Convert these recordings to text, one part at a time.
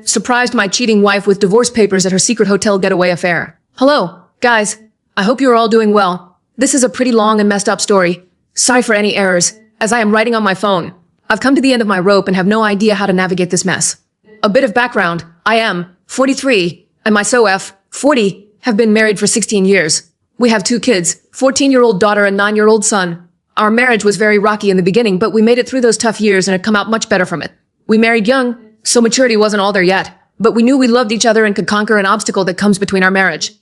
then surprised my cheating wife with divorce papers at her secret hotel getaway affair. Hello, guys. I hope you are all doing well. This is a pretty long and messed up story. Sorry for any errors, as I am writing on my phone. I've come to the end of my rope and have no idea how to navigate this mess. A bit of background. I am 43, and my SOF, 40, have been married for 16 years. We have 2 kids, 14-year-old daughter and 9-year-old son. Our marriage was very rocky in the beginning, but we made it through those tough years and had come out much better from it. We married young, so maturity wasn't all there yet, but we knew we loved each other and could conquer an obstacle that comes between our marriage.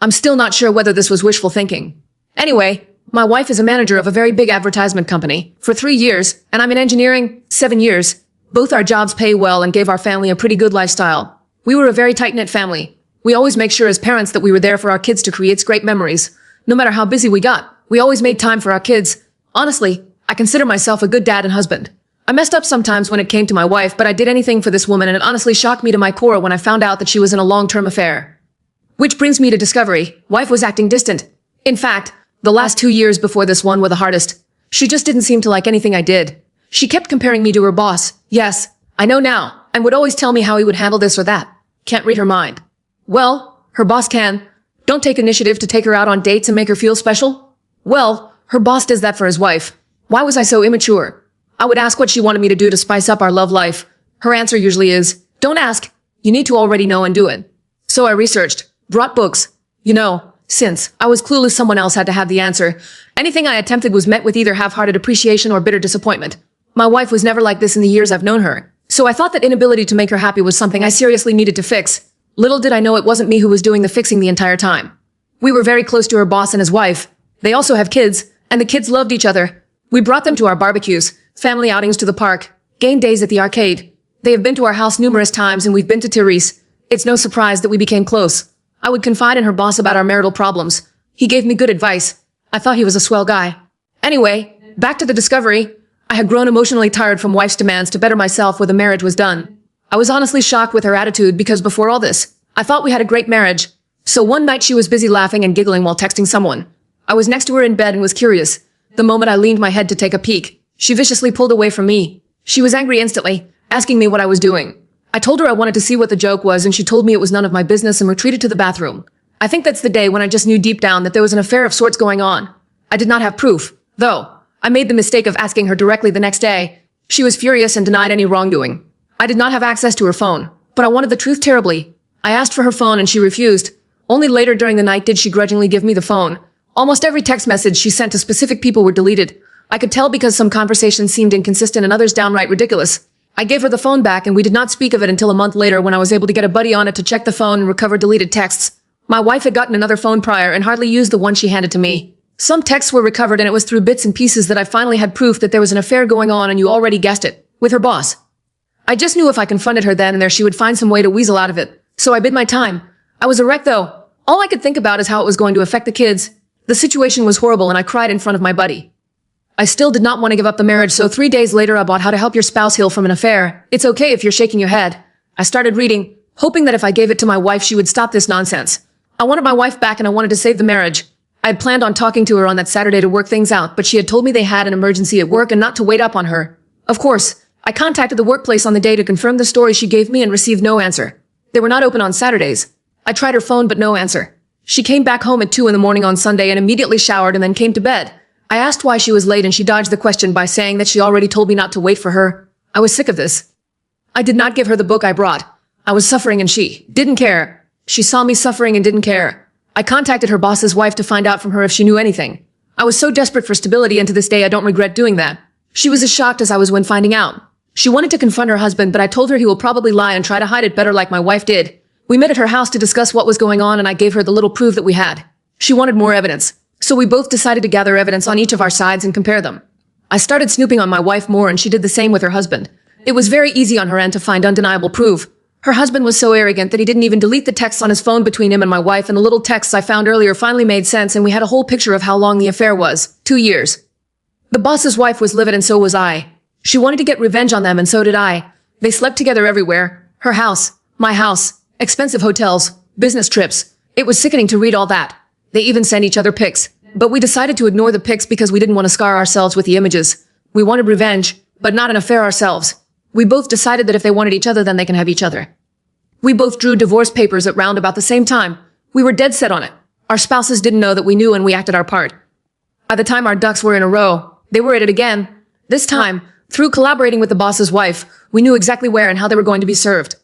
I'm still not sure whether this was wishful thinking. Anyway, my wife is a manager of a very big advertisement company for 3 years, and I'm in engineering 7 years. Both our jobs pay well and gave our family a pretty good lifestyle. We were a very tight-knit family. We always make sure as parents that we were there for our kids to create great memories. No matter how busy we got, we always made time for our kids. Honestly, I consider myself a good dad and husband. I messed up sometimes when it came to my wife, but I did anything for this woman, and it honestly shocked me to my core when I found out that she was in a long-term affair. Which brings me to discovery. Wife was acting distant. In fact, the last 2 years before this one were the hardest. She just didn't seem to like anything I did. She kept comparing me to her boss. Yes, I know now, and would always tell me how he would handle this or that. Can't read her mind. Well, her boss can. Don't take initiative to take her out on dates and make her feel special? Well, her boss does that for his wife. Why was I so immature? I would ask what she wanted me to do to spice up our love life. Her answer usually is, don't ask. You need to already know and do it. So I researched, brought books. You know, since I was clueless, someone else had to have the answer. Anything I attempted was met with either half-hearted appreciation or bitter disappointment. My wife was never like this in the years I've known her. So I thought that inability to make her happy was something I seriously needed to fix. Little did I know it wasn't me who was doing the fixing the entire time. We were very close to her boss and his wife. They also have kids, and the kids loved each other. We brought them to our barbecues, family outings to the park, game days at the arcade. They have been to our house numerous times, and we've been to Therese. It's no surprise that we became close. I would confide in her boss about our marital problems. He gave me good advice. I thought he was a swell guy. Anyway, back to the discovery. I had grown emotionally tired from wife's demands to better myself where the marriage was done. I was honestly shocked with her attitude because before all this, I thought we had a great marriage. So one night she was busy laughing and giggling while texting someone. I was next to her in bed and was curious. The moment I leaned my head to take a peek, she viciously pulled away from me. She was angry instantly, asking me what I was doing. I told her I wanted to see what the joke was, and she told me it was none of my business and retreated to the bathroom. I think that's the day when I just knew deep down that there was an affair of sorts going on. I did not have proof, though. I made the mistake of asking her directly the next day. She was furious and denied any wrongdoing. I did not have access to her phone, but I wanted the truth terribly. I asked for her phone and she refused. Only later during the night did she grudgingly give me the phone. Almost every text message she sent to specific people were deleted. I could tell because some conversations seemed inconsistent and others downright ridiculous. I gave her the phone back and we did not speak of it until a month later when I was able to get a buddy on it to check the phone and recover deleted texts. My wife had gotten another phone prior and hardly used the one she handed to me. Some texts were recovered and it was through bits and pieces that I finally had proof that there was an affair going on, and you already guessed it, with her boss. I just knew if I confronted her then and there she would find some way to weasel out of it. So I bid my time. I was a wreck though. All I could think about is how it was going to affect the kids. The situation was horrible and I cried in front of my buddy. I still did not want to give up the marriage, so 3 days later I bought How to Help Your Spouse Heal from an Affair. It's okay if you're shaking your head. I started reading, hoping that if I gave it to my wife she would stop this nonsense. I wanted my wife back and I wanted to save the marriage. I had planned on talking to her on that Saturday to work things out, but she had told me they had an emergency at work and not to wait up on her. Of course, I contacted the workplace on the day to confirm the story she gave me and received no answer. They were not open on Saturdays. I tried her phone but no answer. She came back home at 2 in the morning on Sunday and immediately showered and then came to bed. I asked why she was late and she dodged the question by saying that she already told me not to wait for her. I was sick of this. I did not give her the book I brought. I was suffering and she didn't care. She saw me suffering and didn't care. I contacted her boss's wife to find out from her if she knew anything. I was so desperate for stability, and to this day I don't regret doing that. She was as shocked as I was when finding out. She wanted to confront her husband, but I told her he will probably lie and try to hide it better like my wife did. We met at her house to discuss what was going on and I gave her the little proof that we had. She wanted more evidence, so we both decided to gather evidence on each of our sides and compare them. I started snooping on my wife more and she did the same with her husband. It was very easy on her end to find undeniable proof. Her husband was so arrogant that he didn't even delete the texts on his phone between him and my wife, and the little texts I found earlier finally made sense and we had a whole picture of how long the affair was. 2 years. The boss's wife was livid and so was I. She wanted to get revenge on them and so did I. They slept together everywhere. Her house, my house, expensive hotels, business trips. It was sickening to read all that. They even sent each other pics. But we decided to ignore the pics because we didn't want to scar ourselves with the images. We wanted revenge, but not an affair ourselves. We both decided that if they wanted each other then they can have each other. We both drew divorce papers at round about the same time. We were dead set on it. Our spouses didn't know that we knew and we acted our part. By the time our ducks were in a row, they were at it again. This time, through collaborating with the boss's wife, we knew exactly where and how they were going to be served.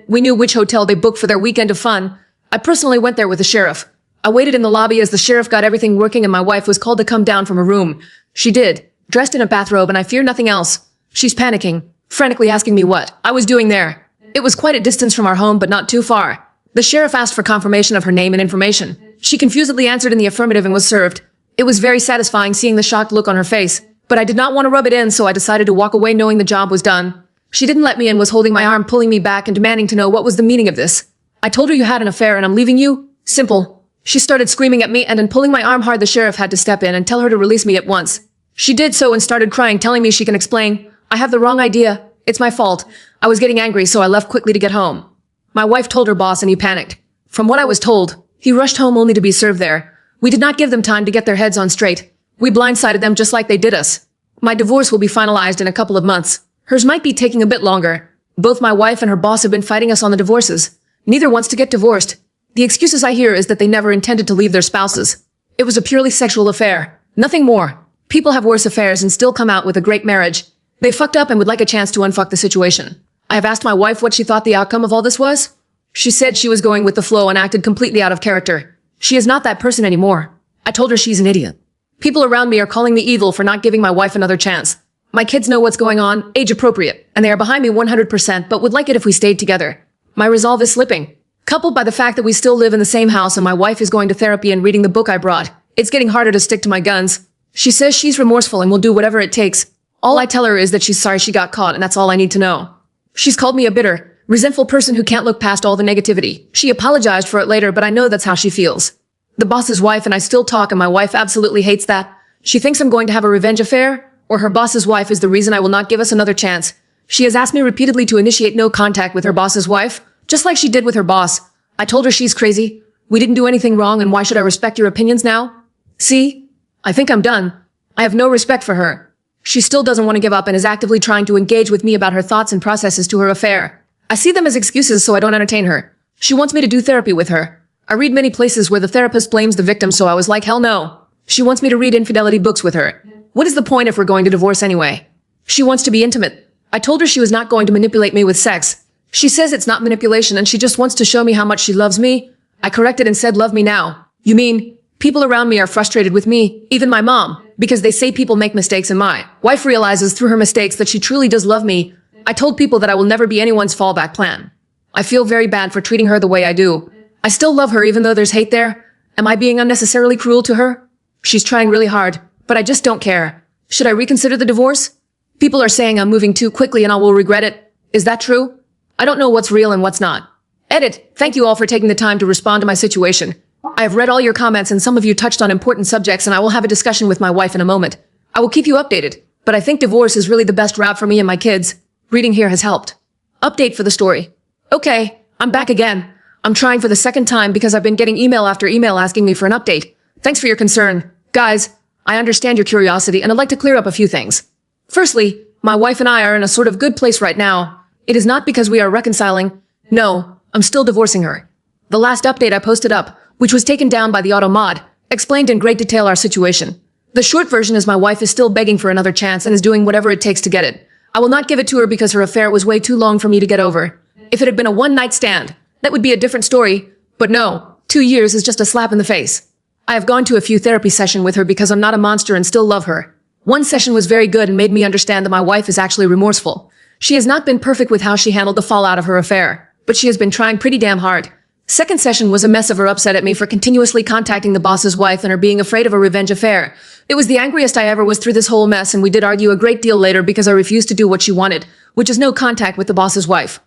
We knew which hotel they booked for their weekend of fun. I personally went there with the sheriff. I waited in the lobby as the sheriff got everything working and my wife was called to come down from her room. She did, dressed in a bathrobe, and I fear nothing else. She's panicking, frantically asking me what I was doing there. It was quite a distance from our home, but not too far. The sheriff asked for confirmation of her name and information. She confusedly answered in the affirmative and was served. It was very satisfying seeing the shocked look on her face, but I did not want to rub it in, so I decided to walk away knowing the job was done. She didn't let me in, was holding my arm, pulling me back and demanding to know what was the meaning of this. I told her you had an affair and I'm leaving you. Simple. She started screaming at me and in pulling my arm hard, the sheriff had to step in and tell her to release me at once. She did so and started crying, telling me she can explain. I have the wrong idea. It's my fault. I was getting angry, so I left quickly to get home. My wife told her boss and he panicked. From what I was told, he rushed home only to be served there. We did not give them time to get their heads on straight. We blindsided them just like they did us. My divorce will be finalized in a couple of months. Hers might be taking a bit longer. Both my wife and her boss have been fighting us on the divorces. Neither wants to get divorced. The excuses I hear is that they never intended to leave their spouses. It was a purely sexual affair. Nothing more. People have worse affairs and still come out with a great marriage. They fucked up and would like a chance to unfuck the situation. I have asked my wife what she thought the outcome of all this was. She said she was going with the flow and acted completely out of character. She is not that person anymore. I told her she's an idiot. People around me are calling me evil for not giving my wife another chance. My kids know what's going on, age appropriate, and they are behind me 100%, but would like it if we stayed together. My resolve is slipping. Coupled by the fact that we still live in the same house and my wife is going to therapy and reading the book I brought, it's getting harder to stick to my guns. She says she's remorseful and will do whatever it takes. All I tell her is that she's sorry she got caught, and that's all I need to know. She's called me a bitter, resentful person who can't look past all the negativity. She apologized for it later, but I know that's how she feels. The boss's wife and I still talk, and my wife absolutely hates that. She thinks I'm going to have a revenge affair, or her boss's wife is the reason I will not give us another chance. She has asked me repeatedly to initiate no contact with her boss's wife, just like she did with her boss. I told her she's crazy. We didn't do anything wrong, and why should I respect your opinions now? See? I think I'm done. I have no respect for her. She still doesn't want to give up and is actively trying to engage with me about her thoughts and processes to her affair. I see them as excuses, so I don't entertain her. She wants me to do therapy with her. I read many places where the therapist blames the victim, so I was like, hell no. She wants me to read infidelity books with her. What is the point if we're going to divorce anyway? She wants to be intimate. I told her she was not going to manipulate me with sex. She says it's not manipulation and she just wants to show me how much she loves me. I corrected and said, love me now. You mean, people around me are frustrated with me, even my mom, because they say people make mistakes, and my wife realizes through her mistakes that she truly does love me. I told people that I will never be anyone's fallback plan. I feel very bad for treating her the way I do. I still love her even though there's hate there. Am I being unnecessarily cruel to her? She's trying really hard, but I just don't care. Should I reconsider the divorce? People are saying I'm moving too quickly and I will regret it. Is that true? I don't know what's real and what's not. Edit. Thank you all for taking the time to respond to my situation. I have read all your comments and some of you touched on important subjects, and I will have a discussion with my wife in a moment. I will keep you updated, but I think divorce is really the best route for me and my kids. Reading here has helped. Update for the story. Okay, I'm back again. I'm trying for the second time because I've been getting email after email asking me for an update. Thanks for your concern. Guys, I understand your curiosity and I'd like to clear up a few things. Firstly, my wife and I are in a sort of good place right now. It is not because we are reconciling. No, I'm still divorcing her. The last update I posted up, which was taken down by the auto mod, explained in great detail our situation. The short version is my wife is still begging for another chance and is doing whatever it takes to get it. I will not give it to her because her affair was way too long for me to get over. If it had been a one-night stand, that would be a different story. But no, 2 years is just a slap in the face. I have gone to a few therapy sessions with her because I'm not a monster and still love her. One session was very good and made me understand that my wife is actually remorseful. She has not been perfect with how she handled the fallout of her affair, but she has been trying pretty damn hard. Second session was a mess of her upset at me for continuously contacting the boss's wife and her being afraid of a revenge affair. It was the angriest I ever was through this whole mess, and we did argue a great deal later because I refused to do what she wanted, which is no contact with the boss's wife.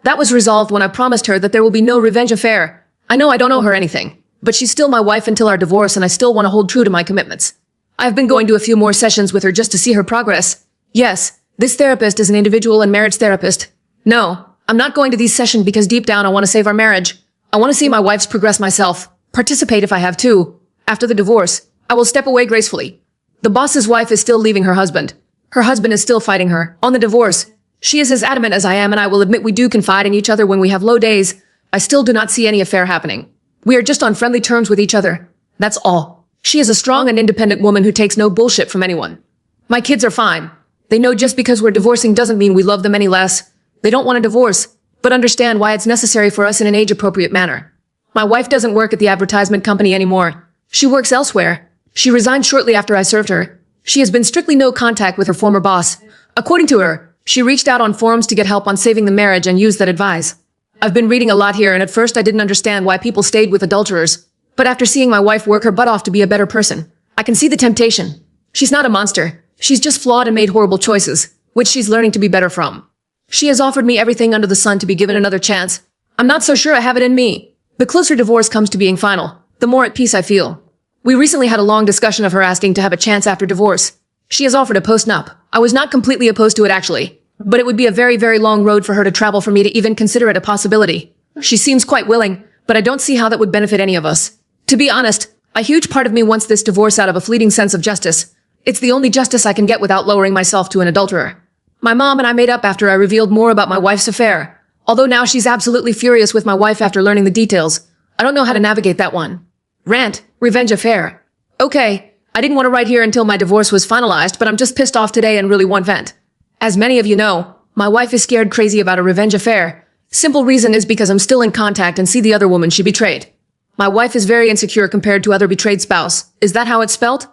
That was resolved when I promised her that there will be no revenge affair. I know I don't owe her anything, but she's still my wife until our divorce, and I still want to hold true to my commitments. I've been going to a few more sessions with her just to see her progress. Yes, this therapist is an individual and marriage therapist. No, I'm not going to these sessions because deep down I want to save our marriage. I want to see my wife's progress myself, participate if I have to. After the divorce, I will step away gracefully. The boss's wife is still leaving her husband. Her husband is still fighting her. On the divorce, She is as adamant as I am, and I will admit we do confide in each other when we have low days. I still do not see any affair happening. We are just on friendly terms with each other. That's all. She is a strong and independent woman who takes no bullshit from anyone. My kids are fine. They know just because we're divorcing doesn't mean we love them any less. They don't want a divorce, but understand why it's necessary for us in an age-appropriate manner. My wife doesn't work at the advertisement company anymore. She works elsewhere. She resigned shortly after I served her. She has been strictly no contact with her former boss. According to her, she reached out on forums to get help on saving the marriage and used that advice. I've been reading a lot here, and at first I didn't understand why people stayed with adulterers. But after seeing my wife work her butt off to be a better person, I can see the temptation. She's not a monster. She's just flawed and made horrible choices, which she's learning to be better from. She has offered me everything under the sun to be given another chance. I'm not so sure I have it in me. The closer divorce comes to being final, the more at peace I feel. We recently had a long discussion of her asking to have a chance after divorce. She has offered a post-nup. I was not completely opposed to it actually, but it would be a very, very long road for her to travel for me to even consider it a possibility. She seems quite willing, but I don't see how that would benefit any of us. To be honest, a huge part of me wants this divorce out of a fleeting sense of justice. It's the only justice I can get without lowering myself to an adulterer. My mom and I made up after I revealed more about my wife's affair. Although now she's absolutely furious with my wife after learning the details. I don't know how to navigate that one. Rant, revenge affair. Okay, I didn't want to write here until my divorce was finalized, but I'm just pissed off today and really want vent. As many of you know, my wife is scared crazy about a revenge affair. Simple reason is because I'm still in contact and see the other woman she betrayed. My wife is very insecure compared to other betrayed spouse. Is that how it's spelled?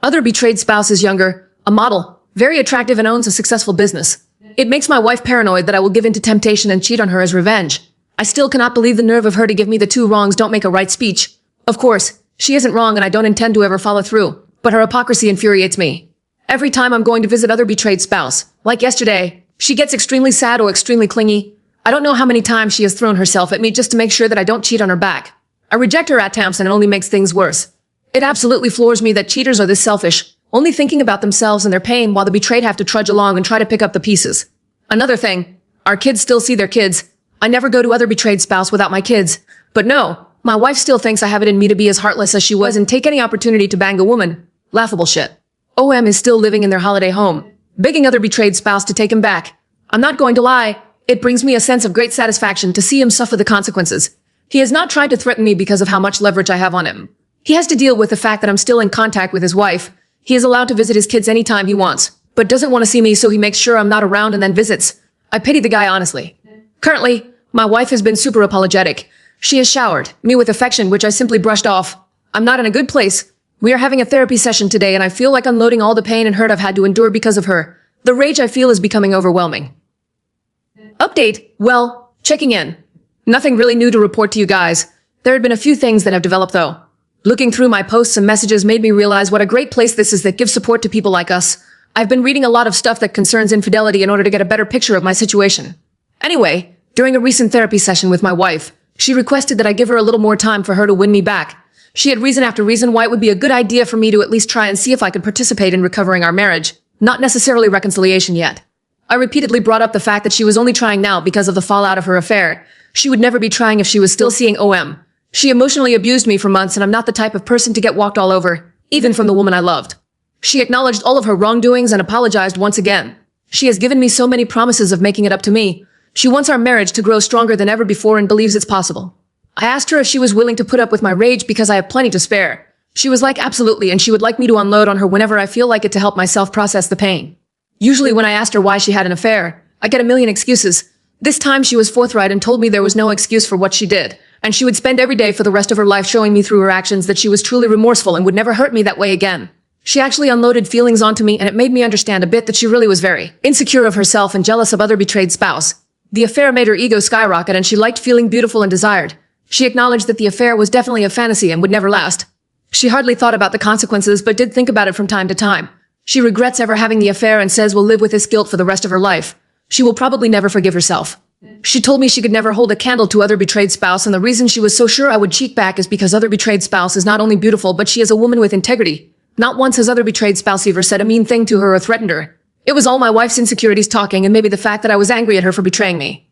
Other betrayed spouse is younger, a model, very attractive and owns a successful business. It makes my wife paranoid that I will give in to temptation and cheat on her as revenge. I still cannot believe the nerve of her to give me the two wrongs don't make a right speech. Of course, she isn't wrong and I don't intend to ever follow through, but her hypocrisy infuriates me. Every time I'm going to visit other betrayed spouse, like yesterday, she gets extremely sad or extremely clingy. I don't know how many times she has thrown herself at me just to make sure that I don't cheat on her back. I reject her attempts and it only makes things worse. It absolutely floors me that cheaters are this selfish, only thinking about themselves and their pain while the betrayed have to trudge along and try to pick up the pieces. Another thing, our kids still see their kids. I never go to other betrayed spouse without my kids. But no, my wife still thinks I have it in me to be as heartless as she was and take any opportunity to bang a woman. Laughable shit. OM is still living in their holiday home, begging other betrayed spouse to take him back. I'm not going to lie, it brings me a sense of great satisfaction to see him suffer the consequences. He has not tried to threaten me because of how much leverage I have on him. He has to deal with the fact that I'm still in contact with his wife. He is allowed to visit his kids anytime he wants, but doesn't want to see me, so he makes sure I'm not around and then visits. I pity the guy honestly. Currently, my wife has been super apologetic. She has showered me with affection, which I simply brushed off. I'm not in a good place. We are having a therapy session today and I feel like unloading all the pain and hurt I've had to endure because of her. The rage I feel is becoming overwhelming. Update. Well, checking in. Nothing really new to report to you guys. There had been a few things that have developed though. Looking through my posts and messages made me realize what a great place this is that gives support to people like us. I've been reading a lot of stuff that concerns infidelity in order to get a better picture of my situation. Anyway, during a recent therapy session with my wife, she requested that I give her a little more time for her to win me back. She had reason after reason why it would be a good idea for me to at least try and see if I could participate in recovering our marriage, not necessarily reconciliation yet. I repeatedly brought up the fact that she was only trying now because of the fallout of her affair. She would never be trying if she was still seeing OM. She emotionally abused me for months and I'm not the type of person to get walked all over, even from the woman I loved. She acknowledged all of her wrongdoings and apologized once again. She has given me so many promises of making it up to me. She wants our marriage to grow stronger than ever before and believes it's possible. I asked her if she was willing to put up with my rage because I have plenty to spare. She was like, absolutely, and she would like me to unload on her whenever I feel like it to help myself process the pain. Usually when I asked her why she had an affair, I get a million excuses. This time she was forthright and told me there was no excuse for what she did, and she would spend every day for the rest of her life showing me through her actions that she was truly remorseful and would never hurt me that way again. She actually unloaded feelings onto me, and it made me understand a bit that she really was very insecure of herself and jealous of other betrayed spouse. The affair made her ego skyrocket and she liked feeling beautiful and desired. She acknowledged that the affair was definitely a fantasy and would never last. She hardly thought about the consequences but did think about it from time to time. She regrets ever having the affair and says will live with this guilt for the rest of her life. She will probably never forgive herself. She told me she could never hold a candle to other betrayed spouse, and the reason she was so sure I would cheat back is because other betrayed spouse is not only beautiful but she is a woman with integrity. Not once has other betrayed spouse ever said a mean thing to her or threatened her. It was all my wife's insecurities talking and maybe the fact that I was angry at her for betraying me.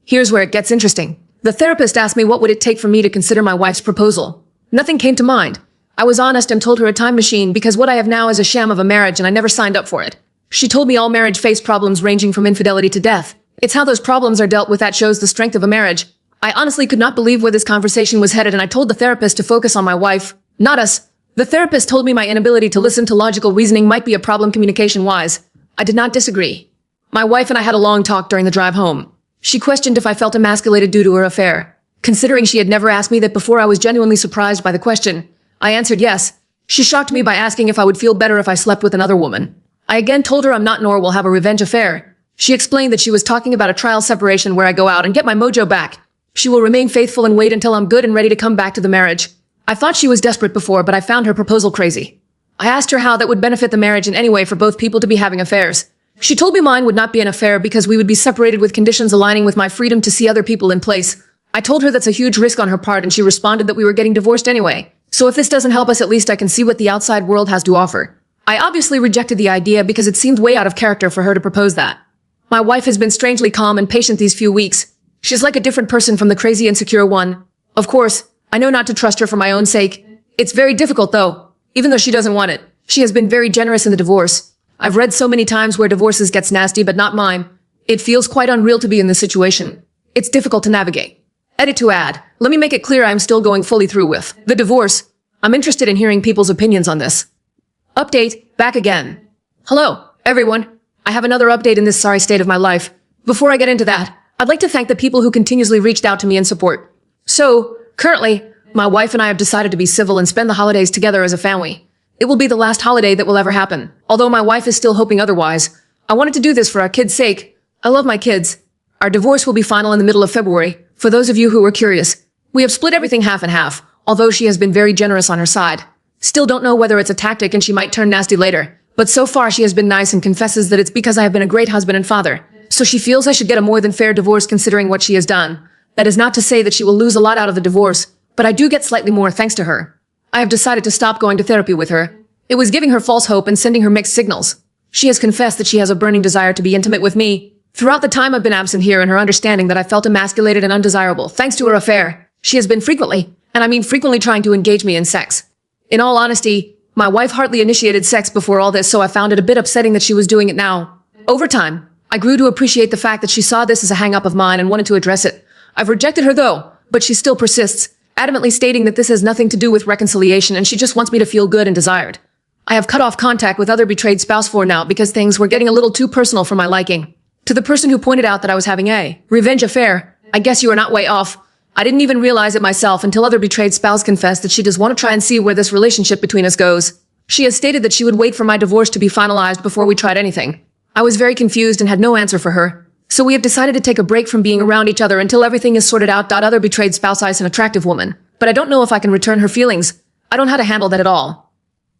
Here's where it gets interesting. The therapist asked me what would it take for me to consider my wife's proposal. Nothing came to mind. I was honest and told her a time machine because what I have now is a sham of a marriage and I never signed up for it. She told me all marriage face problems ranging from infidelity to death. It's how those problems are dealt with that shows the strength of a marriage. I honestly could not believe where this conversation was headed, and I told the therapist to focus on my wife, not us. The therapist told me my inability to listen to logical reasoning might be a problem communication-wise. I did not disagree. My wife and I had a long talk during the drive home. She questioned if I felt emasculated due to her affair. Considering she had never asked me that before, I was genuinely surprised by the question. I answered yes. She shocked me by asking if I would feel better if I slept with another woman. I again told her I'm not nor will have a revenge affair. She explained that she was talking about a trial separation where I go out and get my mojo back. She will remain faithful and wait until I'm good and ready to come back to the marriage. I thought she was desperate before, but I found her proposal crazy. I asked her how that would benefit the marriage in any way for both people to be having affairs. She told me mine would not be an affair because we would be separated with conditions aligning with my freedom to see other people in place. I told her that's a huge risk on her part, and she responded that we were getting divorced anyway. So if this doesn't help us, at least I can see what the outside world has to offer. I obviously rejected the idea because it seemed way out of character for her to propose that. My wife has been strangely calm and patient these few weeks. She's like a different person from the crazy insecure one. Of course, I know not to trust her for my own sake. It's very difficult though, even though she doesn't want it. She has been very generous in the divorce. I've read so many times where divorces gets nasty, but not mine. It feels quite unreal to be in this situation. It's difficult to navigate. Edit to add. Let me make it clear I'm still going fully through with the divorce. I'm interested in hearing people's opinions on this. Update, back again. Hello, everyone. I have another update in this sorry state of my life. Before I get into that, I'd like to thank the people who continuously reached out to me in support. So, currently, my wife and I have decided to be civil and spend the holidays together as a family. It will be the last holiday that will ever happen, although my wife is still hoping otherwise. I wanted to do this for our kids' sake. I love my kids. Our divorce will be final in the middle of February, for those of you who were curious. We have split everything half and half, although she has been very generous on her side. Still don't know whether it's a tactic and she might turn nasty later, but so far she has been nice and confesses that it's because I have been a great husband and father. So she feels I should get a more than fair divorce considering what she has done. That is not to say that she will lose a lot out of the divorce, but I do get slightly more thanks to her. I have decided to stop going to therapy with her. It was giving her false hope and sending her mixed signals. She has confessed that she has a burning desire to be intimate with me. Throughout the time I've been absent here, and her understanding that I felt emasculated and undesirable thanks to her affair, she has been frequently, and I mean frequently, trying to engage me in sex. In all honesty, my wife hardly initiated sex before all this, so I found it a bit upsetting that she was doing it now. Over time, I grew to appreciate the fact that she saw this as a hang-up of mine and wanted to address it. I've rejected her though, but she still persists, adamantly stating that this has nothing to do with reconciliation and she just wants me to feel good and desired. I have cut off contact with other betrayed spouse for now because things were getting a little too personal for my liking. To the person who pointed out that I was having a revenge affair, I guess you are not way off. I didn't even realize it myself until other betrayed spouse confessed that she does want to try and see where this relationship between us goes. She has stated that she would wait for my divorce to be finalized before we tried anything. I was very confused and had no answer for her. So we have decided to take a break from being around each other until everything is sorted out. Other betrayed spouse is an attractive woman, but I don't know if I can return her feelings. I don't know how to handle that at all.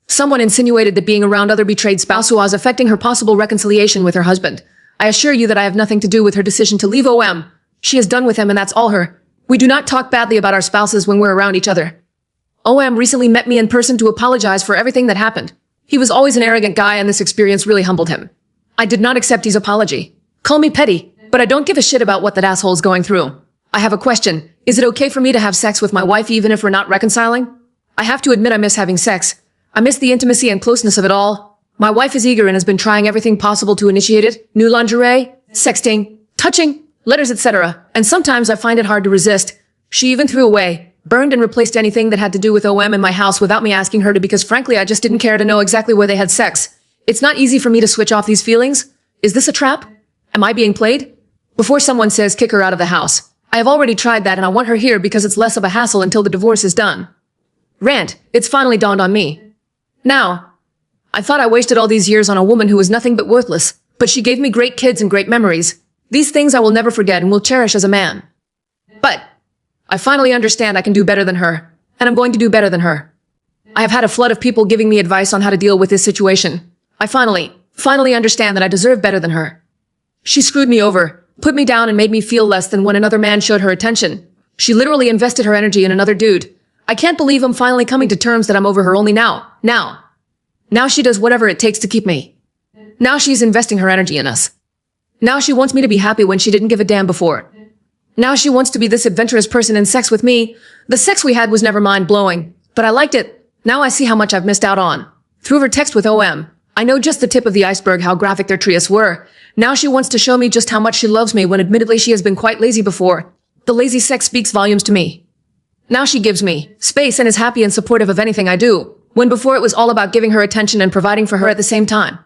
Someone insinuated that being around other betrayed spouse was affecting her possible reconciliation with her husband. I assure you that I have nothing to do with her decision to leave OM. She is done with him and that's all her. We do not talk badly about our spouses when we're around each other. OM recently met me in person to apologize for everything that happened. He was always an arrogant guy and this experience really humbled him. I did not accept his apology. Call me petty, but I don't give a shit about what that asshole's going through. I have a question. Is it okay for me to have sex with my wife even if we're not reconciling? I have to admit I miss having sex. I miss the intimacy and closeness of it all. My wife is eager and has been trying everything possible to initiate it. New lingerie, sexting, touching, letters, etc. And sometimes I find it hard to resist. She even threw away, burned and replaced anything that had to do with OM in my house without me asking her to because frankly I just didn't care to know exactly where they had sex. It's not easy for me to switch off these feelings. Is this a trap? Am I being played? Before someone says kick her out of the house. I have already tried that and I want her here because it's less of a hassle until the divorce is done. Rant, it's finally dawned on me. Now, I thought I wasted all these years on a woman who was nothing but worthless, but she gave me great kids and great memories. These things I will never forget and will cherish as a man. But I finally understand I can do better than her, and I'm going to do better than her. I have had a flood of people giving me advice on how to deal with this situation. I finally understand that I deserve better than her. She screwed me over, put me down and made me feel less than when another man showed her attention. She literally invested her energy in another dude. I can't believe I'm finally coming to terms that I'm over her only now. Now she does whatever it takes to keep me. Now she's investing her energy in us. Now she wants me to be happy when she didn't give a damn before. Now she wants to be this adventurous person in sex with me. The sex we had was never mind-blowing, but I liked it. Now I see how much I've missed out on. Through her text with OM, I know just the tip of the iceberg how graphic their trios were. Now she wants to show me just how much she loves me when admittedly she has been quite lazy before. The lazy sex speaks volumes to me. Now she gives me space and is happy and supportive of anything I do, when before it was all about giving her attention and providing for her at the same time.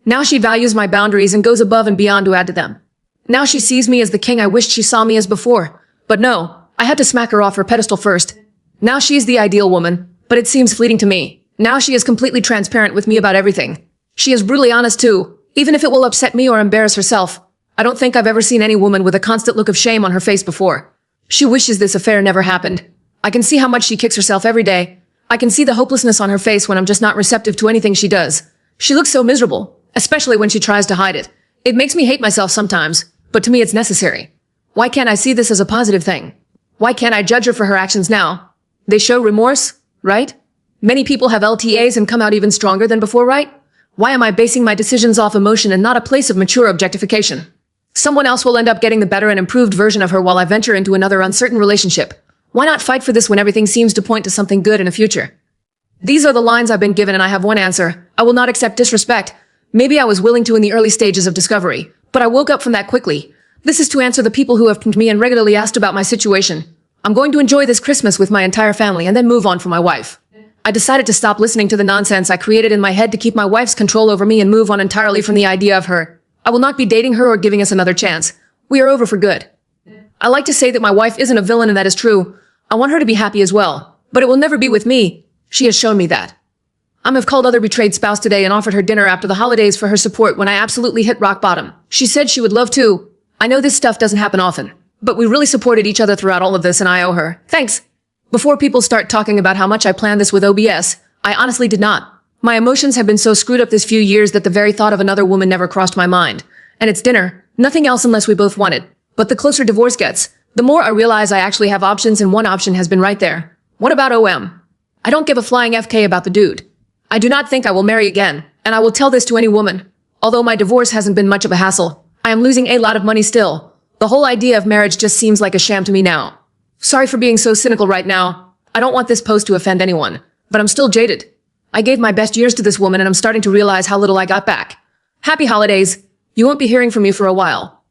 Now she values my boundaries and goes above and beyond to add to them. Now she sees me as the king I wished she saw me as before. But no, I had to smack her off her pedestal first. Now she is the ideal woman, but it seems fleeting to me. Now she is completely transparent with me about everything. She is brutally honest too, even if it will upset me or embarrass herself. I don't think I've ever seen any woman with a constant look of shame on her face before. She wishes this affair never happened. I can see how much she kicks herself every day. I can see the hopelessness on her face when I'm just not receptive to anything she does. She looks so miserable, especially when she tries to hide it. It makes me hate myself sometimes, but to me it's necessary. Why can't I see this as a positive thing? Why can't I judge her for her actions now? They show remorse, right? Many people have LTAs and come out even stronger than before, right? Why am I basing my decisions off emotion and not a place of mature objectification? Someone else will end up getting the better and improved version of her while I venture into another uncertain relationship. Why not fight for this when everything seems to point to something good in the future? These are the lines I've been given and I have one answer. I will not accept disrespect. Maybe I was willing to in the early stages of discovery, but I woke up from that quickly. This is to answer the people who have come to me and regularly asked about my situation. I'm going to enjoy this Christmas with my entire family and then move on for my wife. I decided to stop listening to the nonsense I created in my head to keep my wife's control over me and move on entirely from the idea of her. I will not be dating her or giving us another chance. We are over for good. I like to say that my wife isn't a villain and that is true. I want her to be happy as well, but it will never be with me. She has shown me that. I've called other betrayed spouse today and offered her dinner after the holidays for her support when I absolutely hit rock bottom. She said she would love to. I know this stuff doesn't happen often, but we really supported each other throughout all of this and I owe her. Thanks. Before people start talking about how much I planned this with OBS, I honestly did not. My emotions have been so screwed up this few years that the very thought of another woman never crossed my mind. And it's dinner, nothing else unless we both want it. But the closer divorce gets, the more I realize I actually have options and one option has been right there. What about OM? I don't give a flying FK about the dude. I do not think I will marry again, and I will tell this to any woman. Although my divorce hasn't been much of a hassle, I am losing a lot of money still. The whole idea of marriage just seems like a sham to me now. Sorry for being so cynical right now. I don't want this post to offend anyone, but I'm still jaded. I gave my best years to this woman and I'm starting to realize how little I got back. Happy holidays. You won't be hearing from me for a while.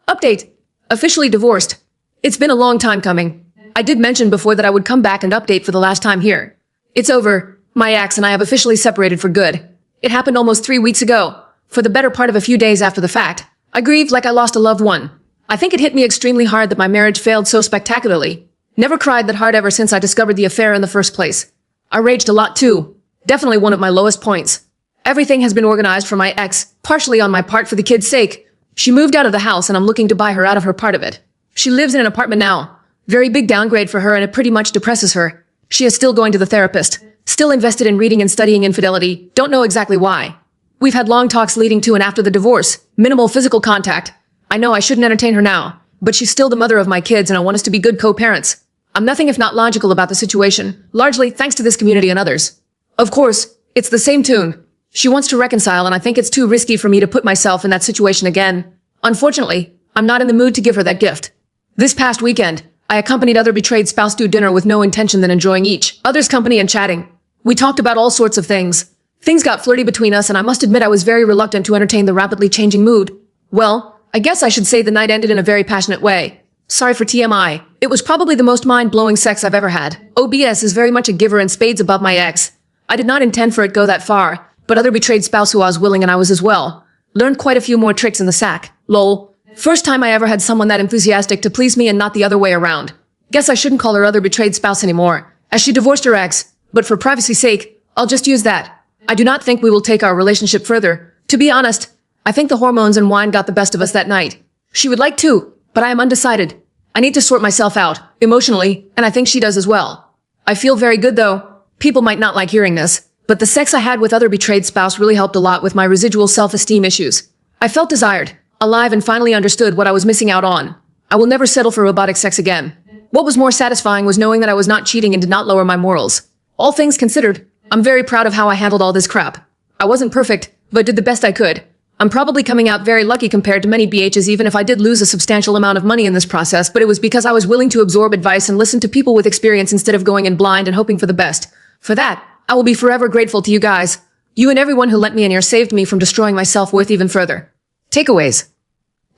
Update. Officially divorced. It's been a long time coming. I did mention before that I would come back and update for the last time here. It's over. My ex and I have officially separated for good. It happened almost 3 weeks ago. For the better part of a few days after the fact, I grieved like I lost a loved one. I think it hit me extremely hard that my marriage failed so spectacularly. Never cried that hard ever since I discovered the affair in the first place. I raged a lot too. Definitely one of my lowest points. Everything has been organized for my ex, partially on my part for the kid's sake. She moved out of the house and I'm looking to buy her out of her part of it. She lives in an apartment now. Very big downgrade for her and it pretty much depresses her. She is still going to the therapist. Still invested in reading and studying infidelity. Don't know exactly why. We've had long talks leading to and after the divorce. Minimal physical contact. I know I shouldn't entertain her now, but she's still the mother of my kids and I want us to be good co-parents. I'm nothing if not logical about the situation, largely thanks to this community and others. Of course, it's the same tune. She wants to reconcile and I think it's too risky for me to put myself in that situation again. Unfortunately, I'm not in the mood to give her that gift. This past weekend, I accompanied other betrayed spouse to dinner with no intention than enjoying each other's company and chatting. We talked about all sorts of things. Things got flirty between us and I must admit I was very reluctant to entertain the rapidly changing mood. Well, I guess I should say the night ended in a very passionate way. Sorry for TMI. It was probably the most mind-blowing sex I've ever had. OBS is very much a giver and spades above my ex. I did not intend for it go that far, but other betrayed spouse who I was willing and I was as well. Learned quite a few more tricks in the sack. Lol. First time I ever had someone that enthusiastic to please me and not the other way around. Guess I shouldn't call her other betrayed spouse anymore, as she divorced her ex, but for privacy's sake, I'll just use that. I do not think we will take our relationship further. To be honest, I think the hormones and wine got the best of us that night. She would like to, but I am undecided. I need to sort myself out, emotionally, and I think she does as well. I feel very good though. People might not like hearing this, but the sex I had with other betrayed spouse really helped a lot with my residual self-esteem issues. I felt desired, alive and finally understood what I was missing out on. I will never settle for robotic sex again. What was more satisfying was knowing that I was not cheating and did not lower my morals. All things considered, I'm very proud of how I handled all this crap. I wasn't perfect, but did the best I could. I'm probably coming out very lucky compared to many BHs even if I did lose a substantial amount of money in this process, but it was because I was willing to absorb advice and listen to people with experience instead of going in blind and hoping for the best. For that, I will be forever grateful to you guys. You and everyone who lent me in here saved me from destroying my self-worth even further. Takeaways.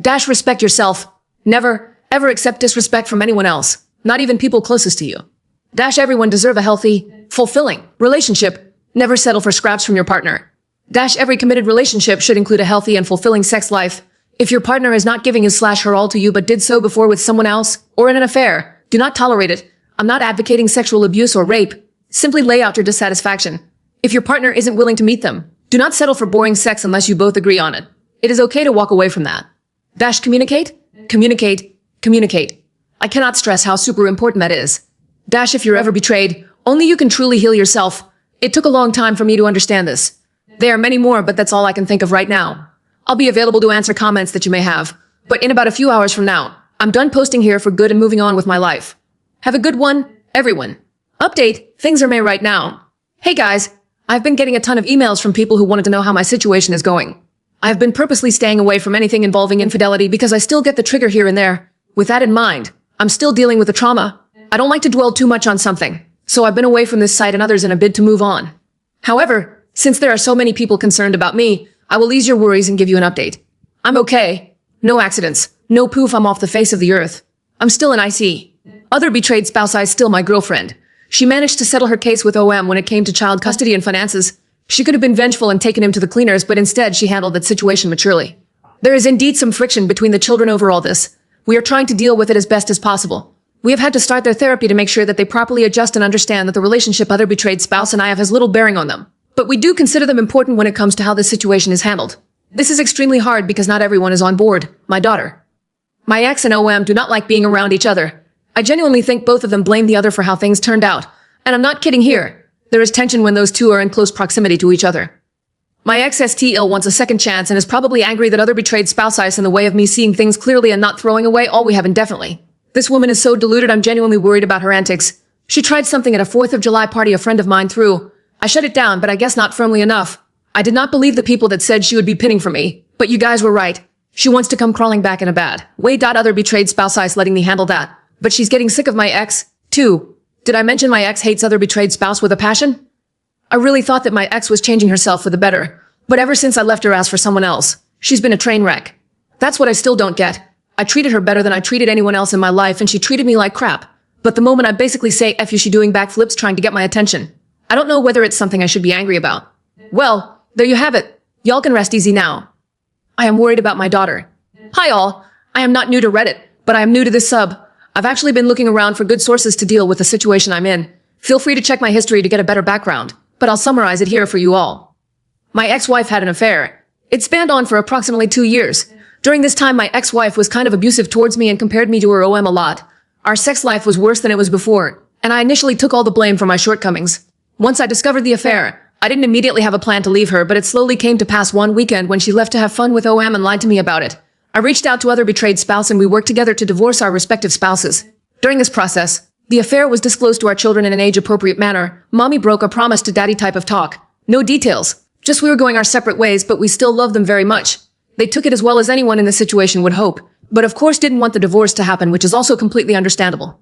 Dash respect yourself. Never, ever accept disrespect from anyone else, not even people closest to you. Dash everyone deserve a healthy, fulfilling relationship. Never settle for scraps from your partner. Dash every committed relationship should include a healthy and fulfilling sex life. If your partner is not giving his/her all to you but did so before with someone else or in an affair, do not tolerate it. I'm not advocating sexual abuse or rape. Simply lay out your dissatisfaction. If your partner isn't willing to meet them, do not settle for boring sex unless you both agree on it. It is okay to walk away from that. Dash communicate, communicate, communicate. I cannot stress how super important that is. Dash if you're ever betrayed, only you can truly heal yourself. It took a long time for me to understand this. There are many more, but that's all I can think of right now. I'll be available to answer comments that you may have, but in about a few hours from now, I'm done posting here for good and moving on with my life. Have a good one, everyone. Update, things are May right now. Hey guys, I've been getting a ton of emails from people who wanted to know how my situation is going. I've been purposely staying away from anything involving infidelity because I still get the trigger here and there. With that in mind, I'm still dealing with the trauma. I don't like to dwell too much on something, so I've been away from this site and others in a bid to move on. However, since there are so many people concerned about me, I will ease your worries and give you an update. I'm okay. No accidents. No poof, I'm off the face of the earth. I'm still in IC. Other betrayed spouse is still my girlfriend. She managed to settle her case with OM when it came to child custody and finances. She could have been vengeful and taken him to the cleaners, but instead she handled that situation maturely. There is indeed some friction between the children over all this. We are trying to deal with it as best as possible. We have had to start their therapy to make sure that they properly adjust and understand that the relationship other betrayed spouse and I have has little bearing on them. But we do consider them important when it comes to how this situation is handled. This is extremely hard because not everyone is on board. My daughter. My ex and OM do not like being around each other. I genuinely think both of them blame the other for how things turned out. And I'm not kidding here. There is tension when those two are in close proximity to each other. My ex STL wants a second chance and is probably angry that other betrayed spouse is in the way of me seeing things clearly and not throwing away all we have indefinitely. This woman is so deluded I'm genuinely worried about her antics. She tried something at a 4th of July party a friend of mine threw. I shut it down, but I guess not firmly enough. I did not believe the people that said she would be pinning for me, but you guys were right. She wants to come crawling back in a bad way. Other betrayed spouse is letting me handle that. But she's getting sick of my ex, too. Did I mention my ex hates other betrayed spouse with a passion? I really thought that my ex was changing herself for the better, but ever since I left her ass for someone else, she's been a train wreck. That's what I still don't get. I treated her better than I treated anyone else in my life and she treated me like crap. But the moment I basically say F you, she doing backflips trying to get my attention. I don't know whether it's something I should be angry about. Well, there you have it. Y'all can rest easy now. I am worried about my daughter. Hi all. I am not new to Reddit, but I am new to this sub. I've actually been looking around for good sources to deal with the situation I'm in. Feel free to check my history to get a better background, but I'll summarize it here for you all. My ex-wife had an affair. It spanned on for approximately 2 years. During this time, my ex-wife was kind of abusive towards me and compared me to her OM a lot. Our sex life was worse than it was before, and I initially took all the blame for my shortcomings. Once I discovered the affair, I didn't immediately have a plan to leave her, but it slowly came to pass one weekend when she left to have fun with OM and lied to me about it. I reached out to other betrayed spouse and we worked together to divorce our respective spouses. During this process, the affair was disclosed to our children in an age-appropriate manner. Mommy broke a promise to daddy type of talk. No details. Just we were going our separate ways, but we still love them very much. They took it as well as anyone in this situation would hope, but of course didn't want the divorce to happen, which is also completely understandable.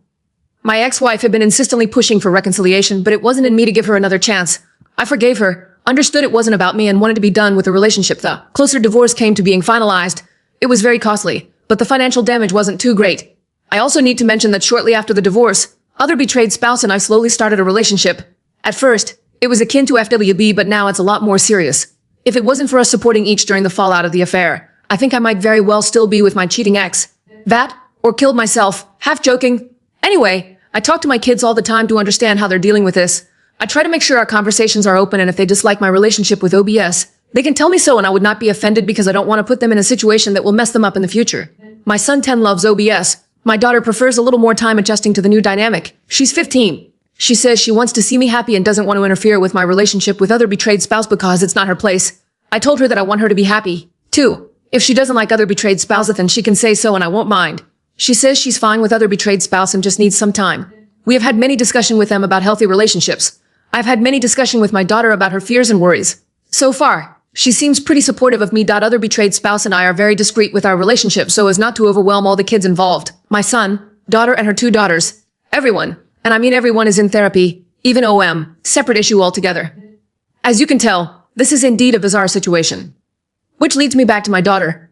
My ex-wife had been insistently pushing for reconciliation, but it wasn't in me to give her another chance. I forgave her, understood it wasn't about me and wanted to be done with the relationship. The closer divorce came to being finalized. It was very costly, but the financial damage wasn't too great. I also need to mention that shortly after the divorce, other betrayed spouse and I slowly started a relationship. At first, it was akin to FWB, but now it's a lot more serious. If it wasn't for us supporting each during the fallout of the affair, I think I might very well still be with my cheating ex. That, or killed myself, half joking. Anyway, I talk to my kids all the time to understand how they're dealing with this. I try to make sure our conversations are open, and if they dislike my relationship with OBS, they can tell me so and I would not be offended because I don't want to put them in a situation that will mess them up in the future. My son 10 loves OBS. My daughter prefers a little more time adjusting to the new dynamic. She's 15. She says she wants to see me happy and doesn't want to interfere with my relationship with other betrayed spouse because it's not her place. I told her that I want her to be happy, too. If she doesn't like other betrayed spouse, then she can say so and I won't mind. She says she's fine with other betrayed spouse and just needs some time. We have had many discussions with them about healthy relationships. I've had many discussions with my daughter about her fears and worries. So far, she seems pretty supportive of me. Other betrayed spouse and I are very discreet with our relationship so as not to overwhelm all the kids involved. My son, daughter and her 2 daughters. Everyone, and I mean everyone, is in therapy, even OM, separate issue altogether. As you can tell, This is indeed a bizarre situation. Which leads me back to my daughter.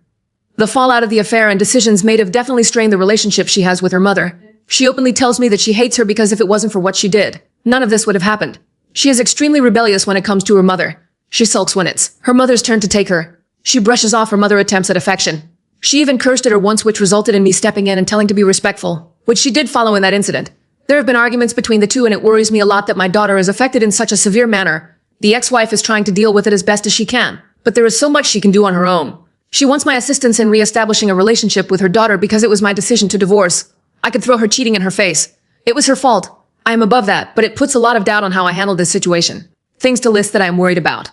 The fallout of the affair and decisions made have definitely strained the relationship she has with her mother. She openly tells me that she hates her because if it wasn't for what she did, none of this would have happened. She is extremely rebellious when it comes to her mother. She sulks when it's her mother's turn to take her. She brushes off her mother attempts at affection. She even cursed at her once, which resulted in me stepping in and telling to be respectful, which she did follow in that incident. There have been arguments between the two and it worries me a lot that my daughter is affected in such a severe manner. The ex-wife is trying to deal with it as best as she can, but there is so much she can do on her own. She wants my assistance in re-establishing a relationship with her daughter because it was my decision to divorce. I could throw her cheating in her face. It was her fault. I am above that, but it puts a lot of doubt on how I handled this situation. Things to list that I am worried about.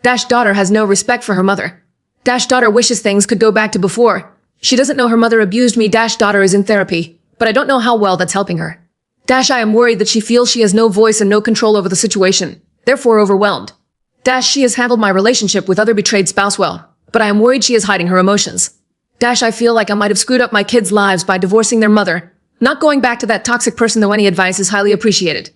Daughter has no respect for her mother. Daughter wishes things could go back to before. She doesn't know her mother abused me. Daughter is in therapy, but I don't know how well that's helping her. I am worried that she feels she has no voice and no control over the situation, therefore overwhelmed. She has handled my relationship with other betrayed spouse well, but I am worried she is hiding her emotions. I feel like I might have screwed up my kids' lives by divorcing their mother. Not going back to that toxic person, though any advice is highly appreciated.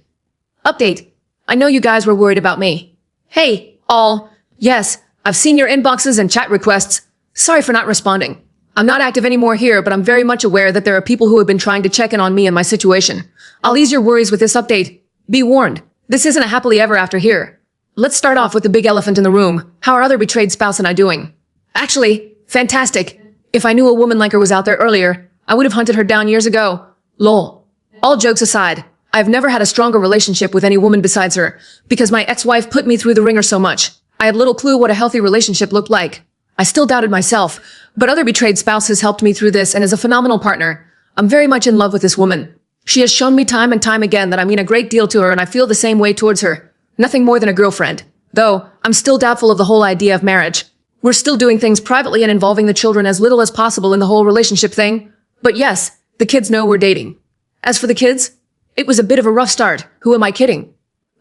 Update. I know you guys were worried about me. Hey, all. Yes, I've seen your inboxes and chat requests. Sorry for not responding. I'm not active anymore here, but I'm very much aware that there are people who have been trying to check in on me and my situation. I'll ease your worries with this update. Be warned, this isn't a happily ever after here. Let's start off with the big elephant in the room. How are other betrayed spouse and I doing? Actually, fantastic. If I knew a woman like her was out there earlier, I would have hunted her down years ago. Lol. All jokes aside, I've never had a stronger relationship with any woman besides her, because my ex-wife put me through the ringer so much. I had little clue what a healthy relationship looked like. I still doubted myself, but other betrayed spouse has helped me through this and is a phenomenal partner. I'm very much in love with this woman. She has shown me time and time again that I mean a great deal to her and I feel the same way towards her. Nothing more than a girlfriend. Though, I'm still doubtful of the whole idea of marriage. We're still doing things privately and involving the children as little as possible in the whole relationship thing. But yes, the kids know we're dating. As for the kids, it was a bit of a rough start. Who am I kidding?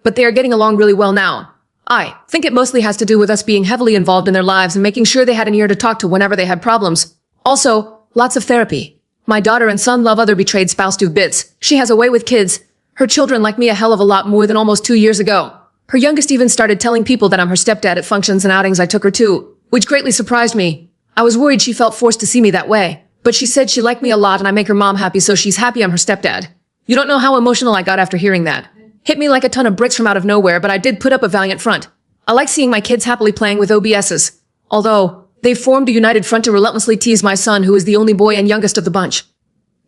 But they are getting along really well now. I think it mostly has to do with us being heavily involved in their lives and making sure they had an ear to talk to whenever they had problems. Also, lots of therapy. My daughter and son love other betrayed spouse do bits. She has a way with kids. Her children like me a hell of a lot more than almost 2 years ago. Her youngest even started telling people that I'm her stepdad at functions and outings I took her to, which greatly surprised me. I was worried she felt forced to see me that way, but she said she liked me a lot and I make her mom happy, so she's happy I'm her stepdad. You don't know how emotional I got after hearing that. Hit me like a ton of bricks from out of nowhere, but I did put up a valiant front. I like seeing my kids happily playing with OBSs. Although, they've formed a united front to relentlessly tease my son, who is the only boy and youngest of the bunch.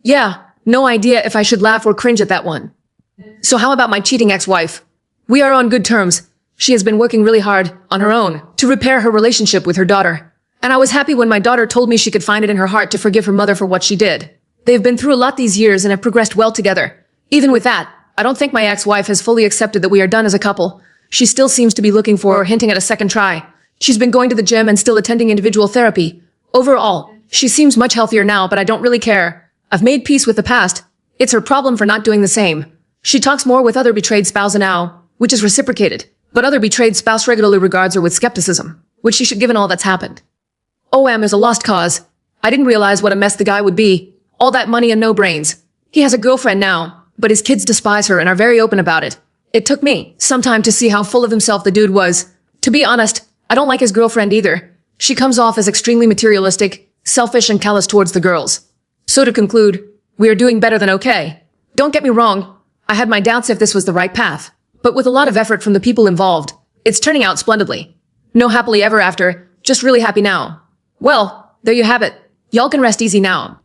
Yeah, no idea if I should laugh or cringe at that one. So how about my cheating ex-wife? We are on good terms. She has been working really hard, on her own, to repair her relationship with her daughter. And I was happy when my daughter told me she could find it in her heart to forgive her mother for what she did. They've been through a lot these years and have progressed well together. Even with that, I don't think my ex-wife has fully accepted that we are done as a couple. She still seems to be looking for or hinting at a second try. She's been going to the gym and still attending individual therapy. Overall, she seems much healthier now, but I don't really care. I've made peace with the past. It's her problem for not doing the same. She talks more with other betrayed spouse now, which is reciprocated. But other betrayed spouse regularly regards her with skepticism, which she should given all that's happened. OM is a lost cause. I didn't realize what a mess the guy would be. All that money and no brains. He has a girlfriend now, but his kids despise her and are very open about it. It took me some time to see how full of himself the dude was. To be honest, I don't like his girlfriend either. She comes off as extremely materialistic, selfish, and callous towards the girls. So to conclude, we are doing better than okay. Don't get me wrong, I had my doubts if this was the right path. But with a lot of effort from the people involved, it's turning out splendidly. No happily ever after, just really happy now. Well, there you have it. Y'all can rest easy now.